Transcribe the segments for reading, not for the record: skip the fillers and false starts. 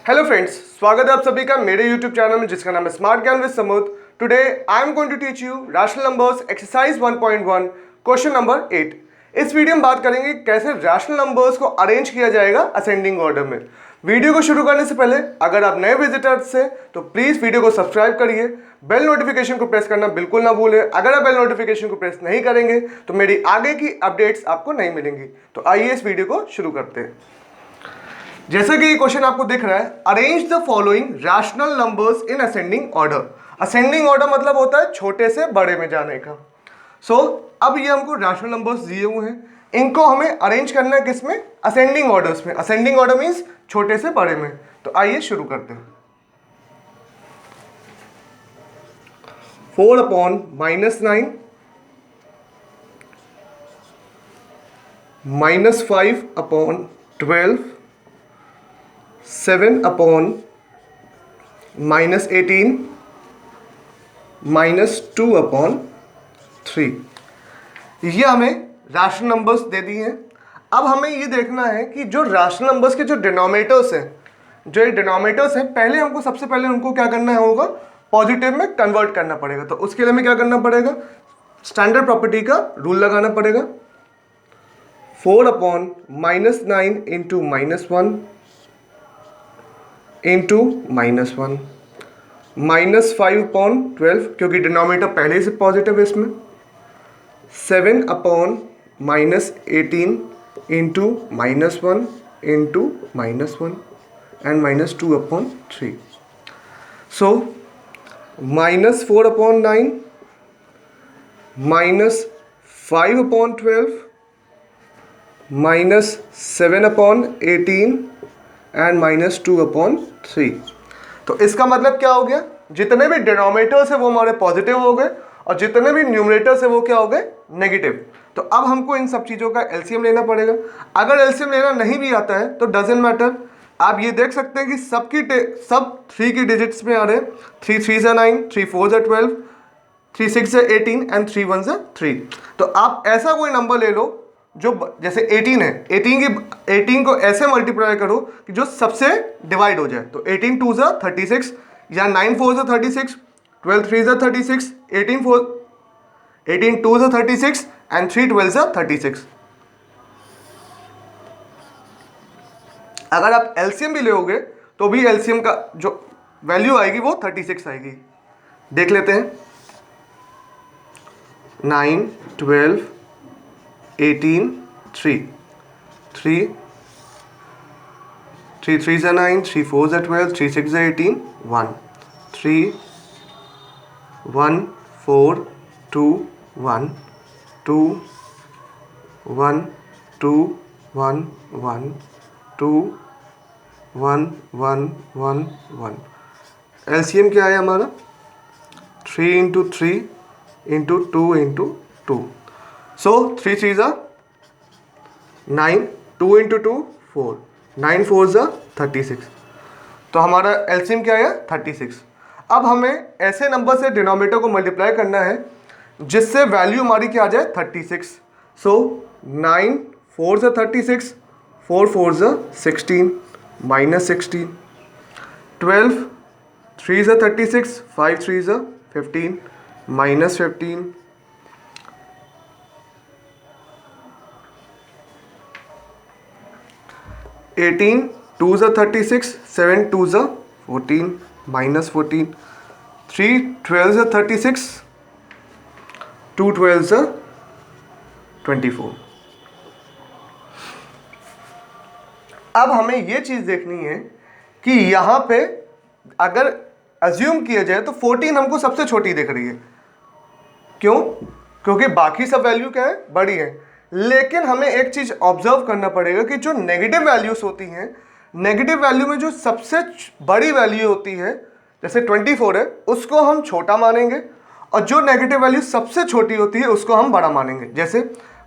Hello friends, स्वागत है आप सभी का मेरे यूट्यूब चैनल में जिसका नाम है smart Gyan with Samut. Today I am going to teach you rational numbers exercise 1.1 question number 8। इस वीडियो में बात करेंगे कैसे रैशनल नंबर्स को अरेंज किया जाएगा असेंडिंग ऑर्डर में। वीडियो को शुरू करने से पहले अगर आप नए विजिटर्स हैं तो प्लीज वीडियो को सब्सक्राइब करिए, बेल नोटिफिकेशन को प्रेस करना बिल्कुल ना भूलें। अगर आप बेल नोटिफिकेशन को प्रेस नहीं करेंगे तो मेरी आगे की अपडेट्स आपको नहीं मिलेंगी। तो आइए इस वीडियो को शुरू करते हैं। जैसा कि ये क्वेश्चन आपको दिख रहा है, arrange the following rational numbers in ascending order. Ascending order मतलब होता है छोटे से बड़े में जाने का। अब ये हमको रैशनल नंबर्स दिए हुए हैं, इनको हमें अरेंज करना है किसमें? असेंडिंग ऑर्डर्स में। असेंडिंग ऑर्डर मीन्स छोटे से बड़े में। तो आइए शुरू करते हैं। 4 अपॉन -9 -5 अपॉन 12 7 अपॉन -18 -2 अपॉन 3। ये हमें रैशनल नंबर्स दे दिए हैं। अब हमें ये देखना है कि जो रैशनल नंबर्स के जो डिनोमिनेटर्स हैं, जो ये डिनोमिनेटर्स हैं, पहले हमको सबसे पहले उनको क्या करना होगा? पॉजिटिव में कन्वर्ट करना पड़ेगा। तो उसके लिए हमें क्या करना पड़ेगा? स्टैंडर्ड प्रॉपर्टी का रूल लगाना पड़ेगा। 4 अपॉन -9 इंटू -1 इंटू -1 -5 अपॉन 12, क्योंकि डिनोमिनेटर पहले से पॉजिटिव है इसमें। 7 upon -18 into -1 into -1 and -2 upon 3। So -4 upon 9 -5 upon 12 -7 upon 18 and -2 upon 3। तो इसका मतलब क्या हो गया? जितने भी डिनोमिनेटर्स है वो हमारे पॉजिटिव हो गए और जितने भी न्यूमरेटर्स है वो क्या हो गए? नेगेटिव। तो अब हमको इन सब चीज़ों का एलसीएम लेना पड़ेगा। अगर एलसीएम लेना नहीं भी आता है तो डजंट मैटर। आप ये देख सकते हैं कि सब 3 की डिजिट्स में आ रहे हैं। 3 3 9, 3 4 12, 3 6 18 एंड 3 1 3। तो आप ऐसा कोई नंबर ले लो जो जैसे 18 है, 18 को ऐसे मल्टीप्लाई करो कि जो सबसे डिवाइड हो जाए। तो 18 2 36 या 9 4 36, 12 3 36, 18 2 36 एंड 3 12 36। अगर आप एलसीएम भी लोगे तो भी एलसीएम का जो वैल्यू आएगी वो 36 आएगी। देख लेते हैं। 9 12 18 3 3 3 3 9, 3 4 12, 3 6 18 1 3 1 4 2 1 2 1 2 1 1 2 1 1 1 1। एलसीएम क्या है हमारा? 3 इंटू 3 इंटू 2 इंटू 2। सो 3 3 9, 2 इंटू 2 4, 9 4 36। तो हमारा एलसीएम क्या है? 36। अब हमें ऐसे नंबर से डिनोमिनेटर को मल्टीप्लाई करना है जिससे वैल्यू हमारी क्या आ जाए? 36। सो 9 4 36, 4 4 16 -16, 12 3 36, 5 3 15 -15, 18 2 36, 7 2 14 -14, 3 12 36, 2 12 24। अब हमें ये चीज़ देखनी है कि यहाँ पे अगर अज्यूम किया जाए तो 14 हमको सबसे छोटी दिख रही है। क्यों? क्योंकि बाकी सब वैल्यू क्या है? बड़ी है। लेकिन हमें एक चीज़ ऑब्जर्व करना पड़ेगा कि जो नेगेटिव वैल्यूज होती हैं, नेगेटिव वैल्यू में जो सबसे बड़ी वैल्यू होती है, जैसे 24 है, उसको हम छोटा मानेंगे और जो नेगेटिव वैल्यू सबसे छोटी होती है उसको हम बड़ा मानेंगे। जैसे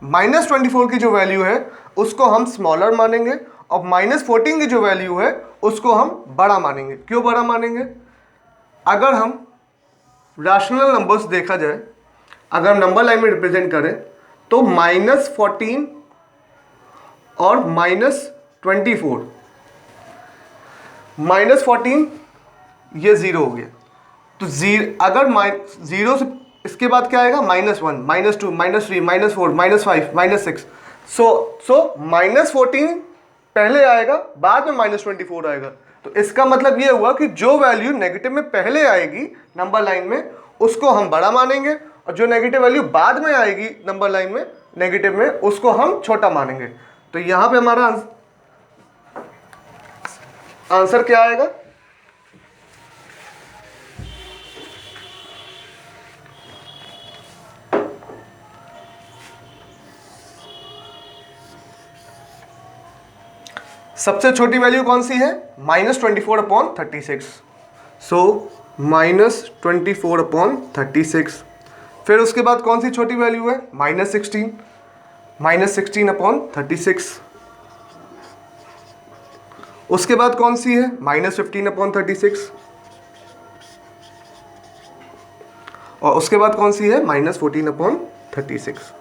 -24 की जो वैल्यू है उसको हम स्मॉलर मानेंगे और -14 की जो वैल्यू है उसको हम बड़ा मानेंगे। क्यों बड़ा मानेंगे? अगर हम रैशनल नंबर्स देखा जाए, अगर नंबर लाइन में रिप्रेजेंट करें तो -14 और -24 -14 ये 0 हो गया, तो अगर जीरो से इसके बाद क्या आएगा, -1, -2, -3, -4, -5, -6, सो -14 पहले आएगा, बाद में -24 आएगा। तो इसका मतलब ये हुआ कि जो वैल्यू नेगेटिव में पहले आएगी नंबर लाइन में उसको हम बड़ा मानेंगे, और जो नेगेटिव वैल्यू बाद में आएगी नंबर लाइन में नेगेटिव में उसको हम छोटा मानेंगे। तो यहां पे हमारा आंसर क्या आएगा, सबसे छोटी वैल्यू कौन सी है, -24/36। सो -24/36। फिर उसके बाद कौन सी छोटी वैल्यू है, -16, -16/36। उसके बाद कौन सी है, -15/36। और उसके बाद कौन सी है, -14/36।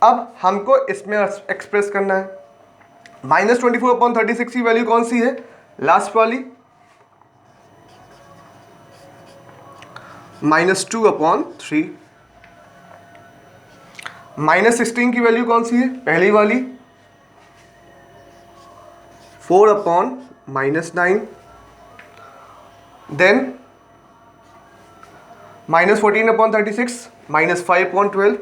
अब हमको इसमें एक्सप्रेस करना है, -24/36 की वैल्यू कौन सी है, लास्ट वाली, -2/3। -16 की वैल्यू कौन सी है, पहली वाली, 4/-9। देन -14/36, -5/12।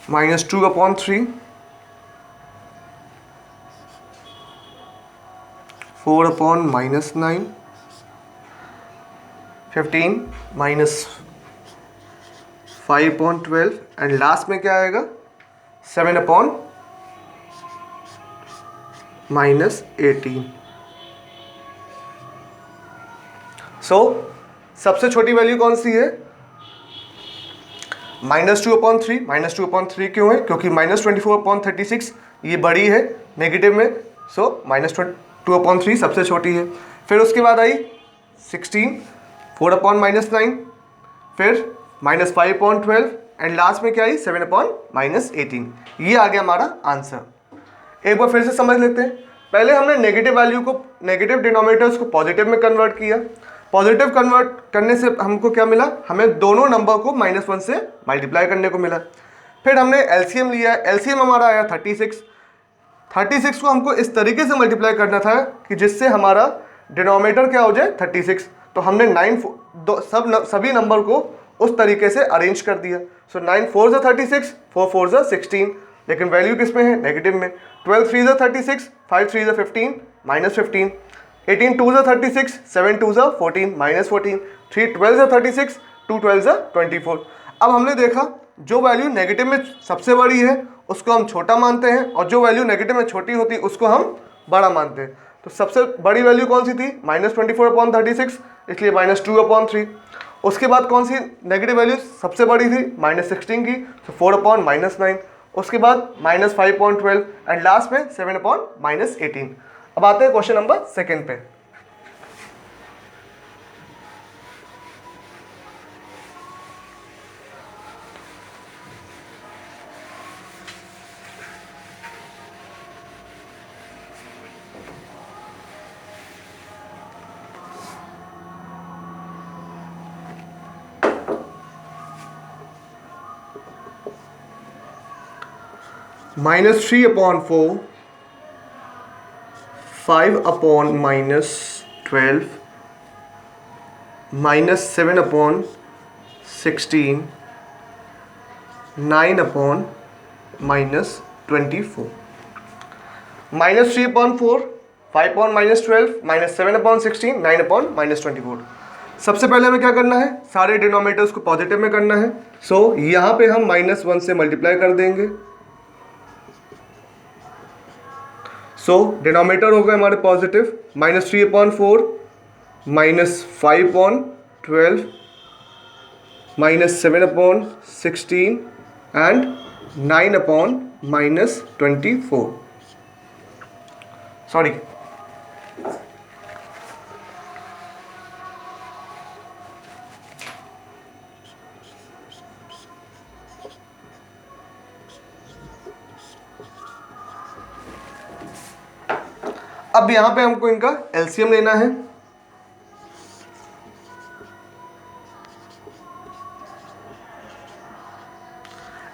-2/3, 4/-9, 15 -5/12, एंड लास्ट में क्या आएगा, 7/-18। सो सबसे छोटी वैल्यू कौन सी है, -2/3। -2/3 क्यों है, क्योंकि -24/36 ये बड़ी है नेगेटिव में, सो -2/3 सबसे छोटी है। फिर उसके बाद आई 16, 4/-9, फिर -5/12, एंड लास्ट में क्या आई, 7/-18। ये आ गया हमारा आंसर। एक बार फिर से समझ लेते हैं। पहले हमने नेगेटिव वैल्यू को, नेगेटिव डिनोमिनेटर्स को पॉजिटिव में कन्वर्ट किया। पॉजिटिव कन्वर्ट करने से हमको क्या मिला, हमें दोनों नंबर को -1 से मल्टीप्लाई करने को मिला। फिर हमने एलसीएम लिया, एलसीएम हमारा आया 36। 36 को हमको इस तरीके से मल्टीप्लाई करना था कि जिससे हमारा डिनोमिनेटर क्या हो जाए, 36। तो हमने सभी नंबर को उस तरीके से अरेंज कर दिया। सो 9 4 36, 4 4 16, लेकिन वैल्यू किस में है, नेगेटिव में। 12 3 36, 5 3 15, -15। 18 2 36, 7 2 14, -14। 3 12 36, 2 12 24। अब हमने देखा जो वैल्यू नेगेटिव में सबसे बड़ी है उसको हम छोटा मानते हैं, और जो वैल्यू नेगेटिव में छोटी होती है उसको हम बड़ा मानते हैं। तो सबसे बड़ी वैल्यू कौन सी थी, -24/36, इसलिए -2/3। उसके बाद कौन सी नेगेटिव वैल्यू सबसे बड़ी थी, -16 की, तो 4/-9। उसके बाद -5/12, एंड लास्ट में 7/-18। अब आते हैं क्वेश्चन नंबर 2 पे। -3/4, 5/-12, -7/16, 9/-24। -3/4, 5/-12, -7/16, 9/-24। सबसे पहले हमें क्या करना है, सारे डिनोमिनेटर्स को पॉजिटिव में करना है। सो यहाँ पे हम -1 से मल्टीप्लाई कर देंगे। सो डिनोमिनेटर हो गए हमारे पॉजिटिव, -3/4, -5/12, -7/16 एंड 9/-24। सॉरी, अब यहाँ पे हमको इनका एलसीएम लेना है।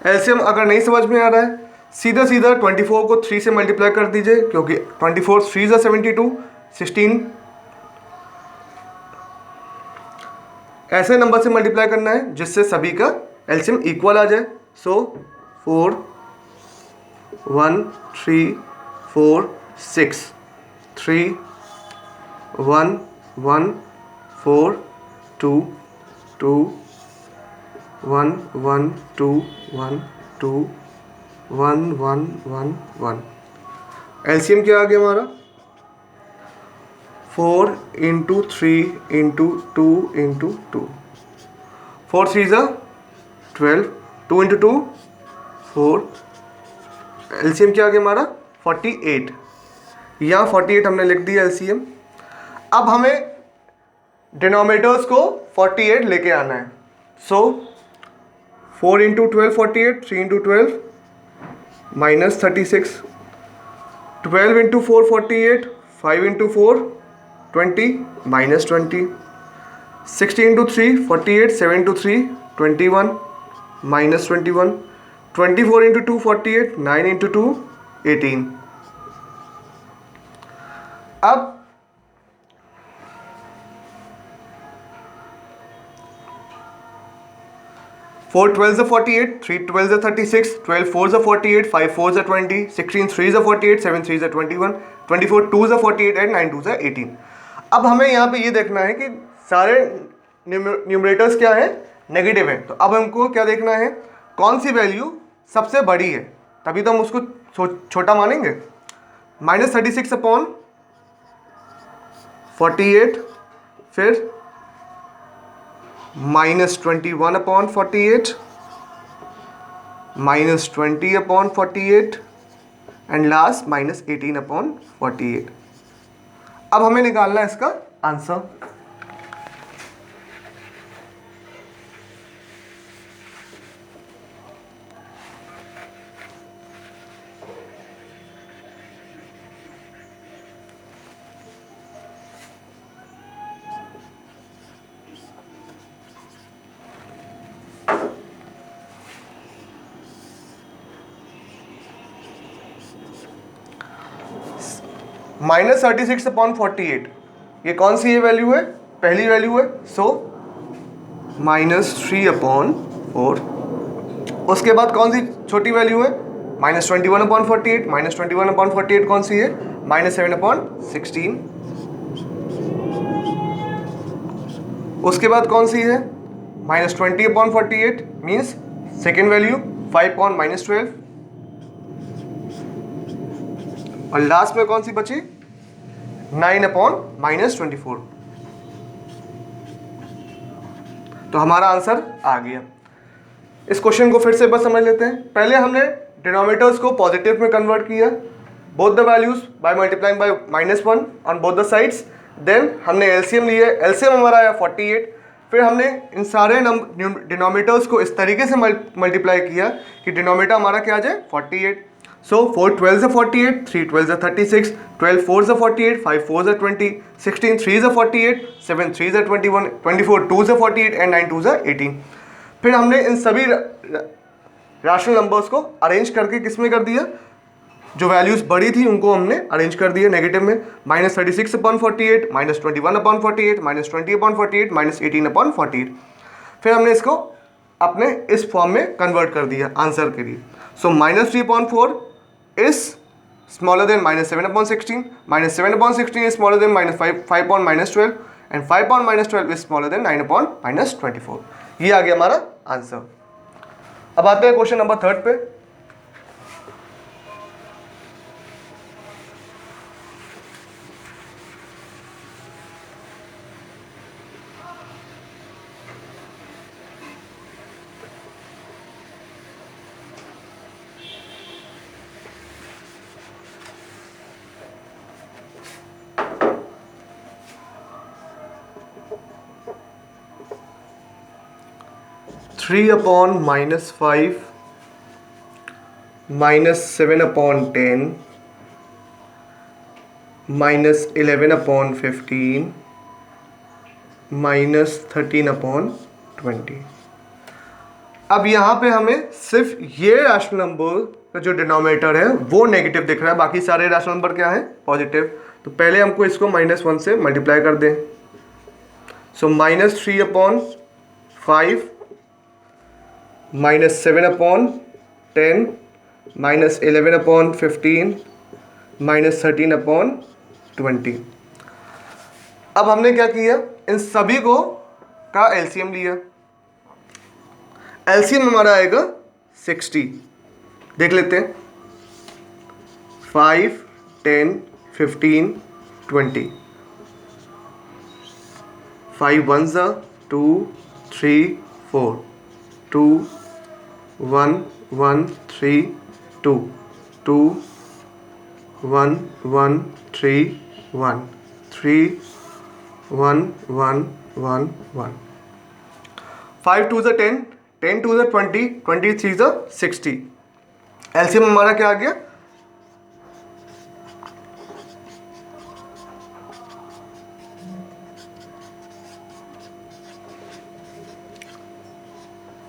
एलसीएम अगर नहीं समझ में आ रहा है, सीधा सीधा 24 को 3 से मल्टीप्लाई कर दीजिए, क्योंकि 24 3 ज़ा 72, 16 ऐसे नंबर से मल्टीप्लाई करना है जिससे सभी का एलसीएम इक्वल आ जाए। सो 4 1 3 4 6 3 1 1 4 2 2 1 1 2 1 2 1 1 1 1। एलसीएम क्या आ गया हमारा? 4 इंटू 3 इंटू 2 इंटू 2, 4 3 ज़ा 12, 2 इंटू 2 4। एलसीएम क्या आ गया हमारा? 48। यहाँ 48 हमने लिख दिया एलसीएम। अब हमें डिनोमिनेटर्स को 48 लेके आना है। सो 4 into 12 48, 3 into 12 minus 36, 12 into 4 48, 5 into 4 20 minus 20, 60 into 3 48, 7 into 3 21 minus 21, 24 into 2 48, 9 into 2 18। अब 4 12 ज़ा 48, 3 12 ज़ा 36, 12 4 ज़ा 48, 5 4 ज़ा 20, 16 3 ज़ा 48, 7 3 ज़ा 21, 24 2 ज़ा 48 एंड 9 2 ज़ा 18। अब हमें यहाँ पे ये देखना है कि सारे न्यूमरेटर्स क्या है? नेगेटिव है। तो अब हमको क्या देखना है? कौन सी वैल्यू सबसे बड़ी है, तभी तो हम उसको छोटा मानेंगे। माइनस 36 अपॉन 48, फिर minus 21 upon 48, minus 20 upon 48 and last minus 18 upon 48। अब हमें निकालना है इसका आंसर। माइनस 36 अपॉन 48, ये कौन सी ये वैल्यू है? पहली वैल्यू है। So minus 3 upon 4। उसके बाद कौन सी छोटी वैल्यू है? Minus 21 upon 48। माइनस 21 अपॉन 48 कौन सी है? Minus 7 upon 16। उसके बाद कौन सी है? Minus 20 upon 48 means second value 5 upon minus 12। और लास्ट में कौन सी बची? 9 अपॉन माइनस 24। तो हमारा आंसर आ गया। इस क्वेश्चन को फिर से बस समझ लेते हैं। पहले हमने डिनोमिनेटर्स को पॉजिटिव में कन्वर्ट किया, both the values by multiplying by -1 on both the sides. Then हमने एलसीएम लिया, एलसीएम हमारा आया 48। फिर हमने इन सारे डिनोमिनेटर्स को इस तरीके से मल्टीप्लाई किया कि डिनोमिनेटर हमारा क्या आ जाए? 48। सो 4 12 ज़ा 48, 3 12 ज़ा 36, 12 4 ज़ा 48, 5 4 ज़ा 20, 16 3 ज़ा 48, 7 3 ज़ा 21, 24 2 ज़ा 48 एंड 9 2 ज़ा 18। फिर हमने इन सभी रैशनल नंबर्स को अरेंज करके किस में कर दिया? जो वैल्यूज बड़ी थी उनको हमने अरेंज कर दिया नेगेटिव में। Minus 36 upon 48, minus 21 upon 48, minus 20 upon 48, minus 18 upon 48। फिर हमने इसको अपने इस फॉर्म में कन्वर्ट कर दिया आंसर के लिए। So minus 3 upon 4 is smaller than minus 7 upon 16, minus 7 upon 16 is smaller than minus 5 upon minus 12 and 5 upon minus 12 is smaller than 9 upon minus 24। ये आ गया हमारा आंसर। अब आते हैं क्वेश्चन नंबर 3 पे। Three upon -5 -7 upon 10 minus 11/15 minus 13/20। अब यहाँ पे हमें सिर्फ ये रैशनल नंबर का जो डिनोमिनेटर है वो नेगेटिव दिख रहा है, बाकी सारे रैशनल नंबर क्या है, पॉजिटिव। तो पहले हमको इसको -1 से मल्टीप्लाई कर दें। सो -3/5 -7/10 -11/15 -13/20। अब हमने क्या किया, इन सभी को का एलसीएम लिया। एलसीएम हमारा आएगा 60। देख लेते हैं, 5 10 15 20। 5 1s 2 3 4 2 1 1 3 2 2 1 1 3 1 3 1 1 1 1। 5 2s 10 10 2s 20 20 3s 60। LCM हमारा क्या आ गया,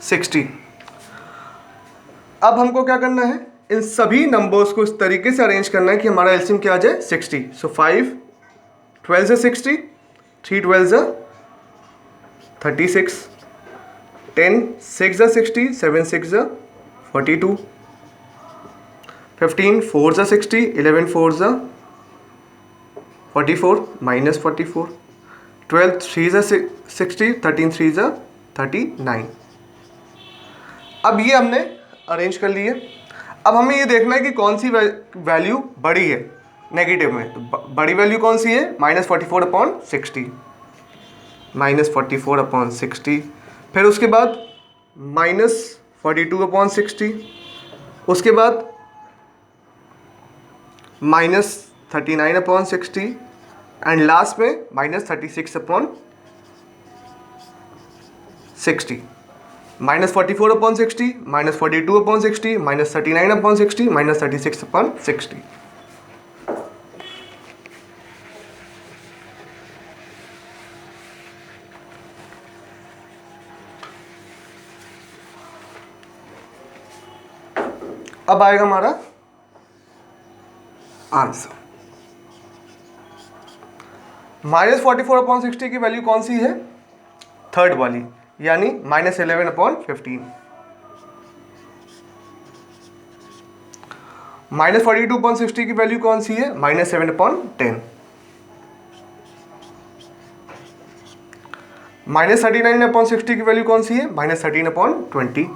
60। अब हमको क्या करना है, इन सभी नंबर्स को इस तरीके से अरेंज करना है कि हमारा एलसीएम क्या आ जाए, 60। सो 5 12 60, 3 12 36, 10 6 60, 7 6 42, 15 4 60, 11 4 44 -44, 12 3 60, 13 3 39। अब ये हमने अरेंज कर लिए। अब हमें ये देखना है कि कौन सी वैल्यू बड़ी है नेगेटिव में। तो बड़ी वैल्यू कौन सी है, -44/60, -44/60। फिर उसके बाद -42/60, उसके बाद -39/60 एंड लास्ट में -36/60। -44/60, -42/60, -39/60, -36/60। अब आएगा हमारा आंसर। -44/60 की वैल्यू कौन सी है, थर्ड वाली, यानी -11/15। -42/60 की वैल्यू कौन सी है, -7/10। -39/60 की वैल्यू कौन सी है, -13/20।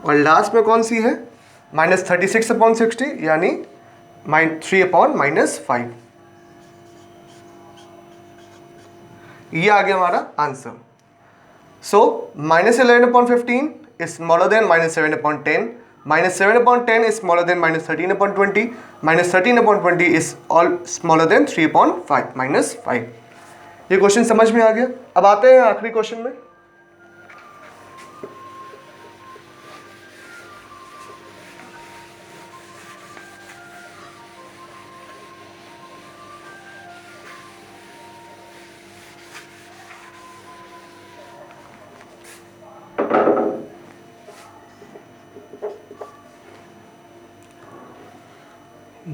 और लास्ट में कौन सी है, -36/60 यानी 3/-5। ये आ गया हमारा answer. So -11/15 is smaller than -7/10, -7/10 is smaller than -13/20, -13/20 is all smaller than 3/5 -5। ये क्वेश्चन समझ में आ गया। अब आते हैं आखिरी क्वेश्चन में।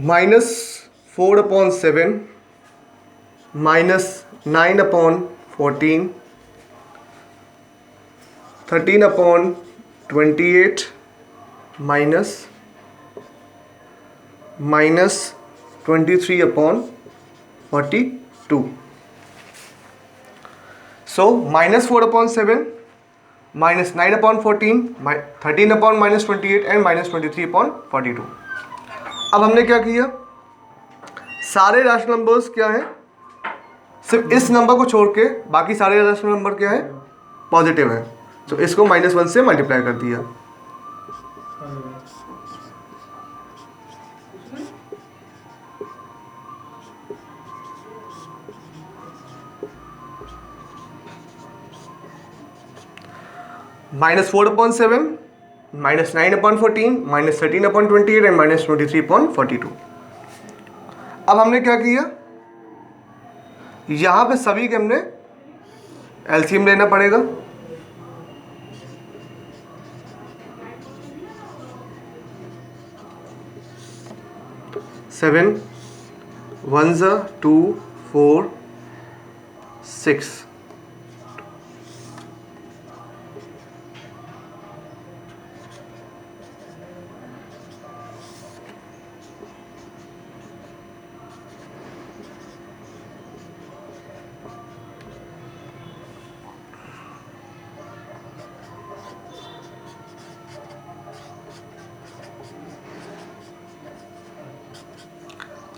-4/7 -9/14 13/28 -23/42। सो -4/7 -9/14 13/-28 एंड -23/42। अब हमने क्या किया, सारे रैशनल नंबर्स क्या हैं, सिर्फ इस नंबर को छोड़ के बाकी सारे रैशनल नंबर क्या है, पॉजिटिव है। तो इसको -1 से मल्टीप्लाई कर दिया। -4/7 -9/14 -13/28 एंड -23/42। अब हमने क्या किया, यहां पे सभी के हमने एलसीएम लेना पड़ेगा। सेवन 1 2 4 6,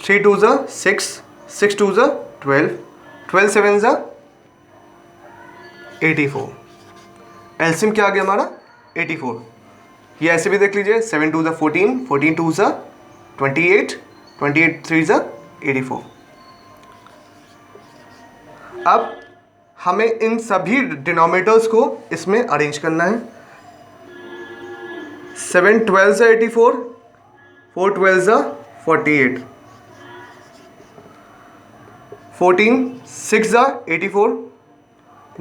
3 2 6, 6 2 12, 12 7 84। एलसीएम क्या आ गया हमारा 84। ये ऐसे भी देख लीजिए, 7 2 14, 14 2 28, 28 3 84। अब हमें इन सभी डिनोमिनेटर्स को इसमें अरेंज करना है। 7 12 84, 4 12 48, 14 6 84,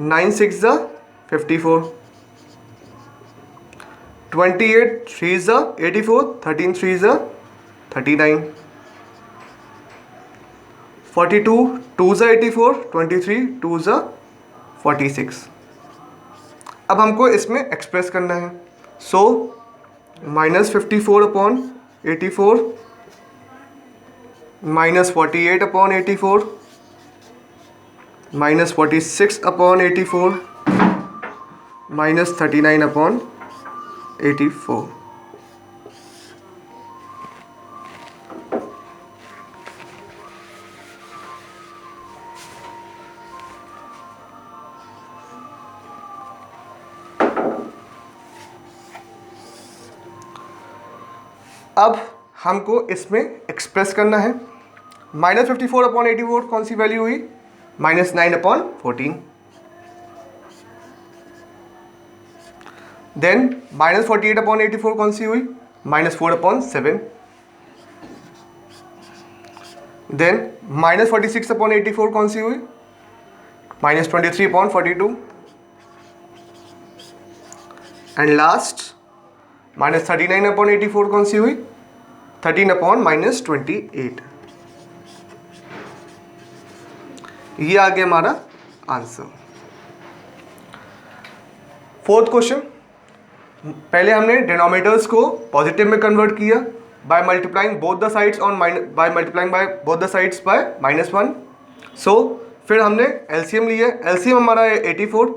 9 6 54, 28 3 84, 13 3 39, 42 2 84, 23 2 46। अब हमको इसमें एक्सप्रेस करना है। सो -54 अपॉन 84, -48 अपॉन 84, -46 अपॉन 84, -39 अपॉन 84। अब हमको इसमें एक्सप्रेस करना है। -54 अपॉन 84 कौन सी वैल्यू हुई, -9 अपॉन 14। देन -48 अपॉन 84 कौन सी हुई, -4 अपॉन 7। देन -46 अपॉन 84 कौन सी हुई, -23 अपॉन 42। एंड लास्ट -39 अपॉन 84 कौन सी हुई, 13 अपॉन -28। ये आ गया हमारा आंसर। फोर्थ क्वेश्चन, पहले हमने डिनोमिनेटर्स को पॉजिटिव में कन्वर्ट किया by multiplying both the sides on by both the sides by -1। सो फिर हमने एलसीएम लिया, एलसीएम हमारा है 84।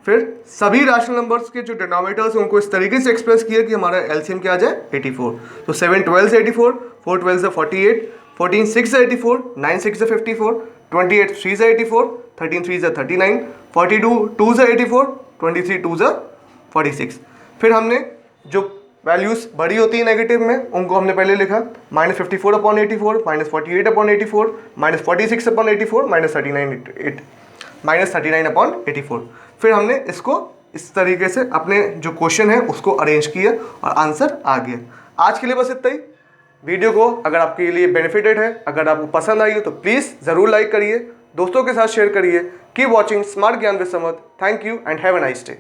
फिर सभी रैशनल नंबर्स के जो डिनोमिनेटर्स हैं उनको इस तरीके से एक्सप्रेस किया कि हमारा एलसीएम क्या आ जाए 84। तो 7 12 84, 4 12 48, 14 6 84, 9 6 54, 28 3 84, 13 3 39, 42 2 84, 23 2 46। फिर हमने जो वैल्यूज बड़ी होती है नेगेटिव में उनको हमने पहले लिखा, -54 अपॉन 84, -48 अपॉन 84, -46 अपॉन 84, -39 अपॉन 84। फिर हमने इसको इस तरीके से अपने जो क्वेश्चन है उसको अरेंज किया और आंसर आ गया। आज के लिए बस इतना ही। वीडियो को अगर आपके लिए बेनिफिटेड है, अगर आपको पसंद आई हो तो प्लीज़ ज़रूर लाइक करिए, दोस्तों के साथ शेयर करिए। Keep watching smart Gyan with Samarth. Thank you and have a nice day.